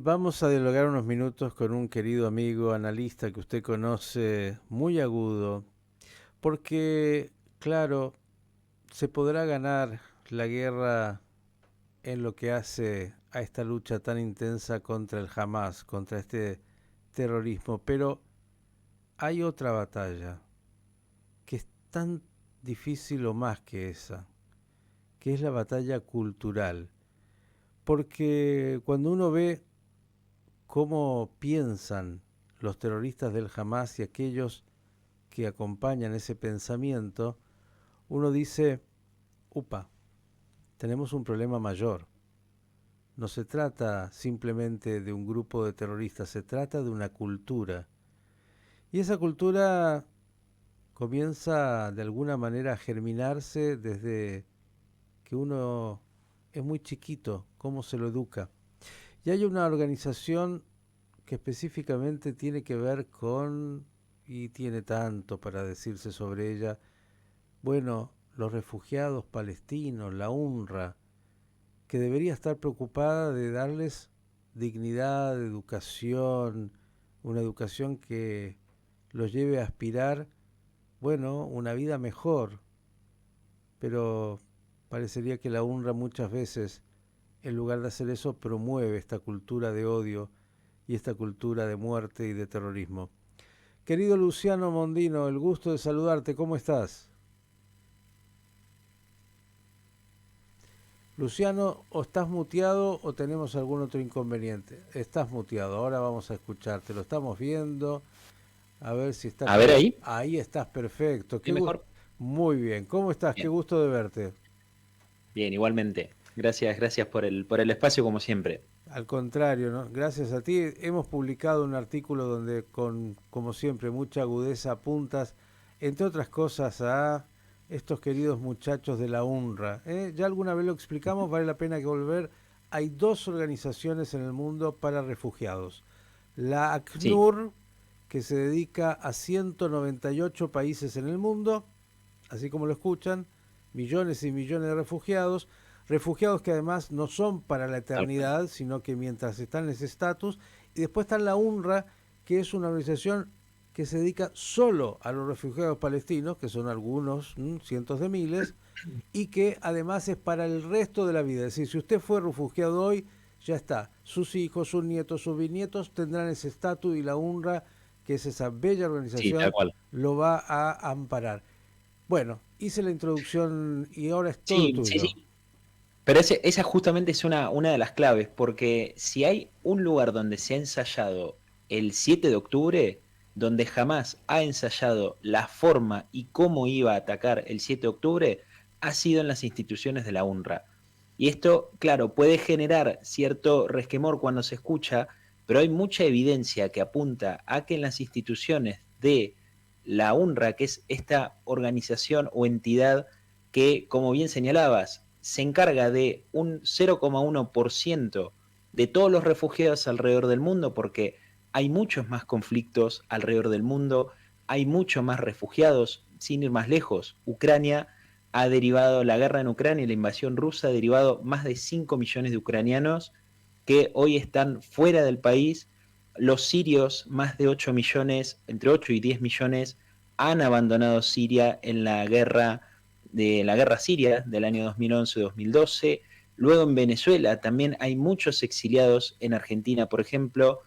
vamos a dialogar unos minutos con un querido amigo analista que usted conoce, muy agudo, porque, claro, se podrá ganar la guerra en lo que hace a esta lucha tan intensa contra el Hamas, contra este terrorismo, pero hay otra batalla que es tan difícil o más que esa, que es la batalla cultural, porque cuando uno ve cómo piensan los terroristas del Hamas y aquellos que acompañan ese pensamiento, uno dice, upa, tenemos un problema mayor. No se trata simplemente de un grupo de terroristas, se trata de una cultura. Y esa cultura comienza de alguna manera a germinarse desde que uno es muy chiquito, cómo se lo educa. Y hay una organización que específicamente tiene que ver con, y tiene tanto para decirse sobre ella, bueno, los refugiados palestinos, la UNRWA, que debería estar preocupada de darles dignidad, educación, una educación que los lleve a aspirar, bueno, una vida mejor, pero parecería que la UNRWA muchas veces, en lugar de hacer eso, promueve esta cultura de odio y esta cultura de muerte y de terrorismo. Querido Luciano Mondino, el gusto de saludarte, ¿cómo estás? Luciano, o estás muteado o tenemos algún otro inconveniente. Estás muteado, ahora vamos a escucharte, lo estamos viendo, a ver si está A ver todo. ahí. Ahí estás perfecto, ¿Sí mejor? Muy bien, ¿cómo estás? Qué Bien, gusto de verte. bien, igualmente. Gracias por el espacio como siempre. Al contrario, ¿no? Gracias a ti hemos publicado un artículo donde con, como siempre, mucha agudeza apuntas, entre otras cosas, a estos queridos muchachos de la UNRWA. ¿Eh? Ya alguna vez lo explicamos, vale la pena que volver. Hay dos organizaciones en el mundo para refugiados. La Sí, ACNUR, que se dedica a 198 países en el mundo, así como lo escuchan, millones y millones de refugiados, refugiados que además no son para la tal cual. eternidad, sino que mientras están en ese estatus, y después está la UNRWA, que es una organización que se dedica solo a los refugiados palestinos, que son algunos, cientos de miles, y que además es para el resto de la vida. Es decir, si usted fue refugiado hoy, ya está. Sus hijos, sus nietos, sus bisnietos tendrán ese estatus y la UNRWA, que es esa bella Sí, tal organización, cual. lo va a amparar. Bueno, hice la introducción y ahora es todo Sí, sí, tuyo. sí. Pero esa justamente es una de las claves, porque si hay un lugar donde se ha ensayado el 7 de octubre, donde jamás ha ensayado la forma y cómo iba a atacar el 7 de octubre, ha sido en las instituciones de la UNRWA. Y esto, claro, puede generar cierto resquemor cuando se escucha, pero hay mucha evidencia que apunta a que en las instituciones de la UNRWA, que es esta organización o entidad que, como bien señalabas, se encarga de un 0,1% de todos los refugiados alrededor del mundo, porque hay muchos más conflictos alrededor del mundo, hay muchos más refugiados, sin ir más lejos. Ucrania ha derivado, la guerra en Ucrania y la invasión rusa ha derivado más de 5 millones de ucranianos que hoy están fuera del país. Los sirios, más de 8 millones, entre 8 y 10 millones, han abandonado Siria en la guerra siria del año 2011-2012. Luego en Venezuela también hay muchos exiliados, en Argentina por ejemplo,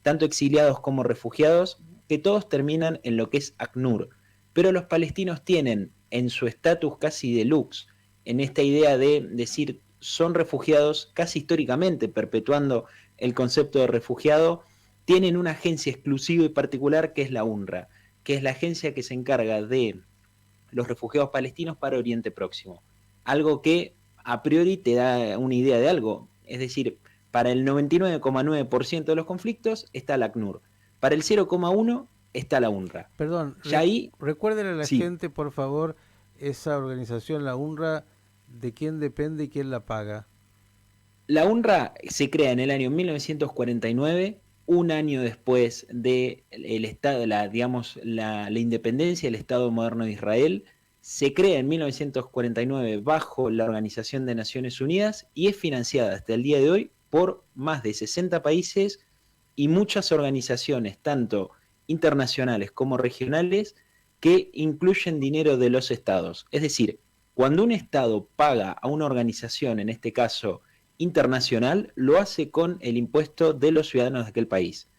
tanto exiliados como refugiados, que todos terminan en lo que es ACNUR. Pero los palestinos tienen en su estatus casi deluxe, en esta idea de decir son refugiados casi históricamente, perpetuando el concepto de refugiado, tienen una agencia exclusiva y particular que es la UNRWA, que es la agencia que se encarga de los refugiados palestinos para Oriente Próximo. Algo que a priori te da una idea de algo. Es decir, para el 99,9% de los conflictos está la ACNUR. Para el 0,1% está la UNRWA. Perdón, Ya ahí, recuérdenle a la sí, gente, por favor, esa organización, la UNRWA, de quién depende y quién la paga. la UNRWA se crea en el año 1949, un año después de el estado, digamos, la independencia del Estado moderno de Israel. Se crea en 1949 bajo la Organización de Naciones Unidas y es financiada hasta el día de hoy por más de 60 países y muchas organizaciones, tanto internacionales como regionales, que incluyen dinero de los estados. Es decir, cuando un estado paga a una organización, en este caso internacional, lo hace con el impuesto de los ciudadanos de aquel país.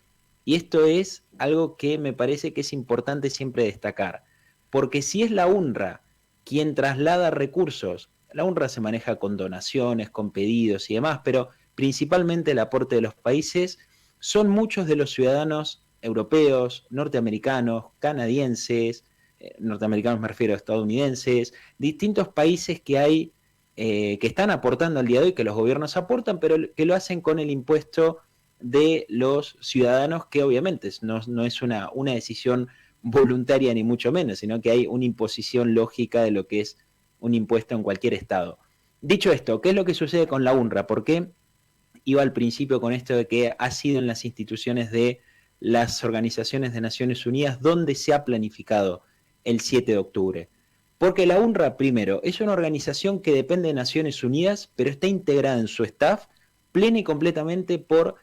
Y esto es algo que me parece que es importante siempre destacar, porque si es la UNRWA quien traslada recursos, la UNRWA se maneja con donaciones, con pedidos y demás, pero principalmente el aporte de los países son muchos de los ciudadanos europeos, norteamericanos, canadienses, norteamericanos me refiero a estadounidenses, distintos países que hay que están aportando al día de hoy, que los gobiernos aportan, pero que lo hacen con el impuesto de los ciudadanos, que obviamente no es una decisión voluntaria ni mucho menos, sino que hay una imposición lógica de lo que es un impuesto en cualquier estado. Dicho esto, ¿qué es lo que sucede con la UNRWA? ¿Por qué iba al principio con esto de que ha sido en las instituciones de las organizaciones de Naciones Unidas donde se ha planificado el 7 de octubre? Porque la UNRWA, primero, es una organización que depende de Naciones Unidas, pero está integrada en su staff plena y completamente por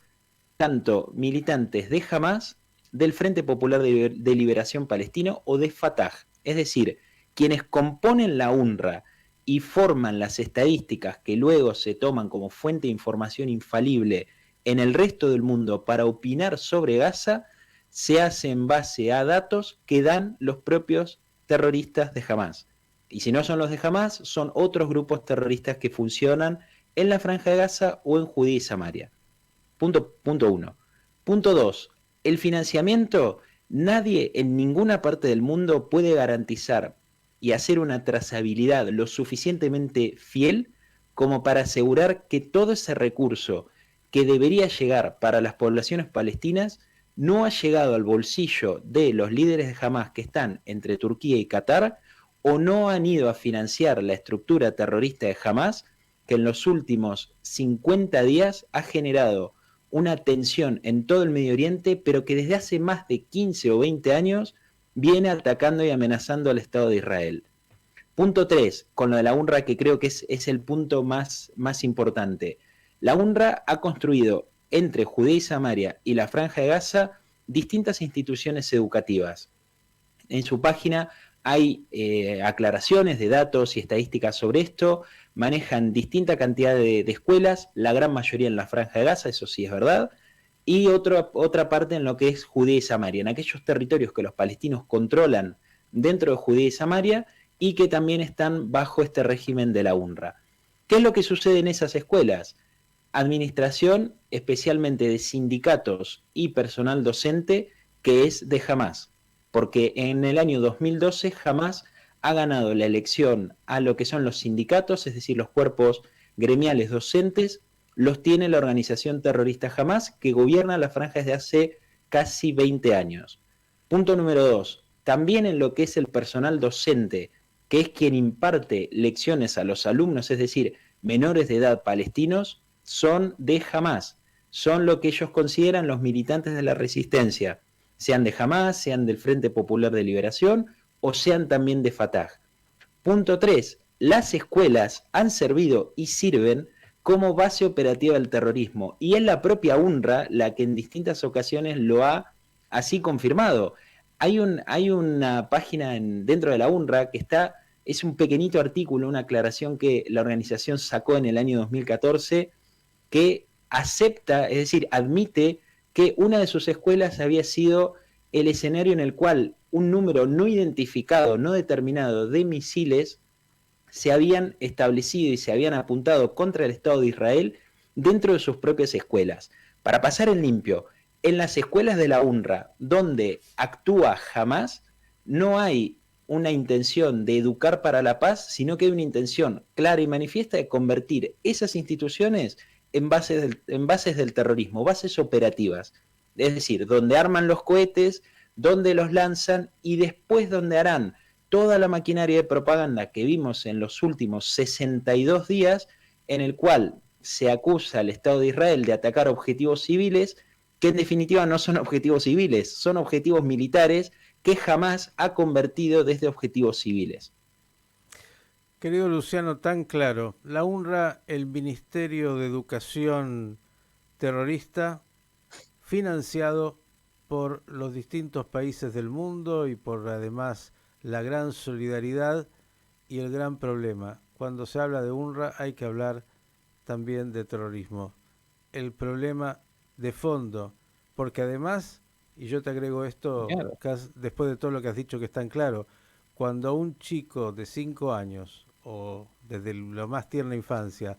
tanto militantes de Hamas, del Frente Popular de Liberación Palestino o de Fatah. Es decir, quienes componen la UNRWA y forman las estadísticas que luego se toman como fuente de información infalible en el resto del mundo para opinar sobre Gaza, se hace en base a datos que dan los propios terroristas de Hamas. Y si no son los de Hamas, son otros grupos terroristas que funcionan en la Franja de Gaza o en Judea y Samaria. Punto uno. Punto dos, el financiamiento, nadie en ninguna parte del mundo puede garantizar y hacer una trazabilidad lo suficientemente fiel como para asegurar que todo ese recurso que debería llegar para las poblaciones palestinas no ha llegado al bolsillo de los líderes de Hamas que están entre Turquía y Qatar, o no han ido a financiar la estructura terrorista de Hamas, que en los últimos 50 días ha generado una tensión en todo el Medio Oriente, pero que desde hace más de 15 o 20 años viene atacando y amenazando al Estado de Israel. Punto 3, con lo de la UNRWA, que creo que es el punto más importante. La UNRWA ha construido entre Judea y Samaria y la Franja de Gaza distintas instituciones educativas. En su página hay aclaraciones de datos y estadísticas sobre esto, manejan distinta cantidad de escuelas, la gran mayoría en la Franja de Gaza, eso sí es verdad, y otra parte en lo que es Judea y Samaria, en aquellos territorios que los palestinos controlan dentro de Judea y Samaria y que también están bajo este régimen de la UNRWA. ¿Qué es lo que sucede en esas escuelas? Administración especialmente de sindicatos y personal docente que es de Hamas, porque en el año 2012 Hamas ha ganado la elección a lo que son los sindicatos, es decir, los cuerpos gremiales docentes, los tiene la organización terrorista Hamas, que gobierna la franja desde hace casi 20 años. Punto número 2. También en lo que es el personal docente, que es quien imparte lecciones a los alumnos, es decir, menores de edad palestinos, son de Hamas, son lo que ellos consideran los militantes de la resistencia, sean de Hamas, sean del Frente Popular de Liberación o sean también de Fatah. Punto 3. Las escuelas han servido y sirven como base operativa del terrorismo, y es la propia UNRWA la que en distintas ocasiones lo ha así confirmado. Hay una página dentro de la UNRWA que es un pequeñito artículo, una aclaración que la organización sacó en el año 2014, que acepta, es decir, admite que una de sus escuelas había sido el escenario en el cual un número no identificado, no determinado de misiles se habían establecido y se habían apuntado contra el Estado de Israel dentro de sus propias escuelas. Para pasar en limpio, en las escuelas de la UNRWA, donde actúa Hamas, no hay una intención de educar para la paz, sino que hay una intención clara y manifiesta de convertir esas instituciones en bases del terrorismo, bases operativas. Es decir, donde arman los cohetes, donde los lanzan y después donde harán toda la maquinaria de propaganda que vimos en los últimos 62 días, en el cual se acusa al Estado de Israel de atacar objetivos civiles, que en definitiva no son objetivos civiles, son objetivos militares que jamás ha convertido desde objetivos civiles. Querido Luciano, tan claro, la UNRWA, el Ministerio de Educación terrorista financiado por los distintos países del mundo y por además la gran solidaridad y el gran problema. Cuando se habla de UNRWA hay que hablar también de terrorismo. El problema de fondo, porque además, y yo te agrego esto Claro. después de todo lo que has dicho que es tan claro, cuando a un chico de 5 años o desde la más tierna infancia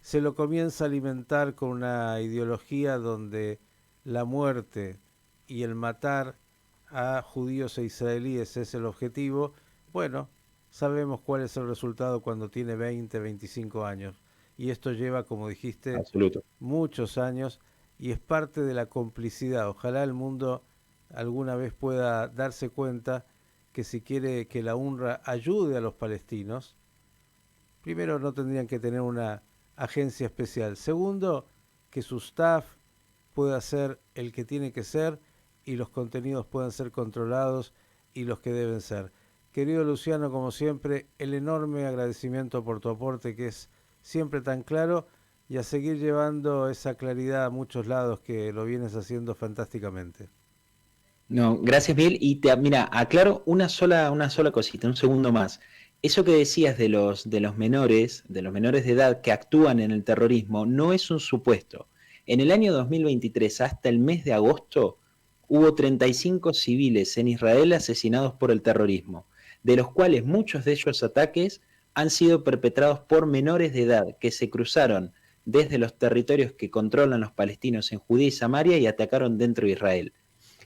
se lo comienza a alimentar con una ideología donde la muerte y el matar a judíos e israelíes es el objetivo, bueno, sabemos cuál es el resultado cuando tiene 20, 25 años. Y esto lleva, como dijiste, Absoluto. muchos años y es parte de la complicidad. Ojalá el mundo alguna vez pueda darse cuenta que si quiere que la UNRWA ayude a los palestinos, primero no tendrían que tener una agencia especial. Segundo, que su staff pueda ser el que tiene que ser y los contenidos puedan ser controlados y los que deben ser. Querido Luciano, como siempre, el enorme agradecimiento por tu aporte que es siempre tan claro y a seguir llevando esa claridad a muchos lados que lo vienes haciendo fantásticamente. No, gracias, Miguel. Y mira, aclaro una sola cosita, un segundo más. Eso que decías de los menores de edad que actúan en el terrorismo, no es un supuesto. En el año 2023, hasta el mes de agosto, hubo 35 civiles en Israel asesinados por el terrorismo, de los cuales muchos de ellos ataques han sido perpetrados por menores de edad que se cruzaron desde los territorios que controlan los palestinos en Judea y Samaria y atacaron dentro de Israel.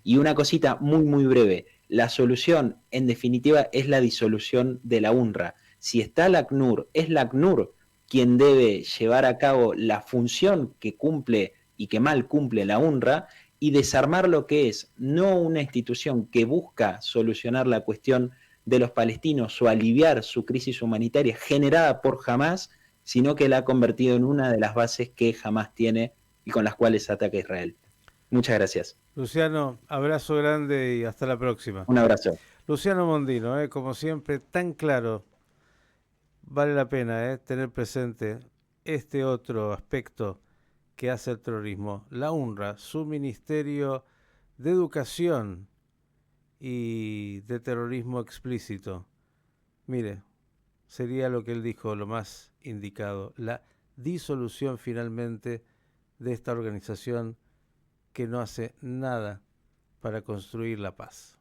Y una cosita muy, muy breve. La solución, en definitiva, es la disolución de la UNRWA. Si está la ACNUR, es la ACNUR quien debe llevar a cabo la función que cumple y que mal cumple la UNRWA y desarmar lo que es no una institución que busca solucionar la cuestión de los palestinos o aliviar su crisis humanitaria generada por Hamas, sino que la ha convertido en una de las bases que Hamas tiene y con las cuales ataca a Israel. Muchas gracias. Luciano, abrazo grande y hasta la próxima. Un abrazo. Luciano Mondino, como siempre, tan claro. Vale la pena tener presente este otro aspecto que hace el terrorismo. La UNRWA, su ministerio de educación y de terrorismo explícito. Mire, sería lo que él dijo, lo más indicado, la disolución finalmente de esta organización que no hace nada para construir la paz.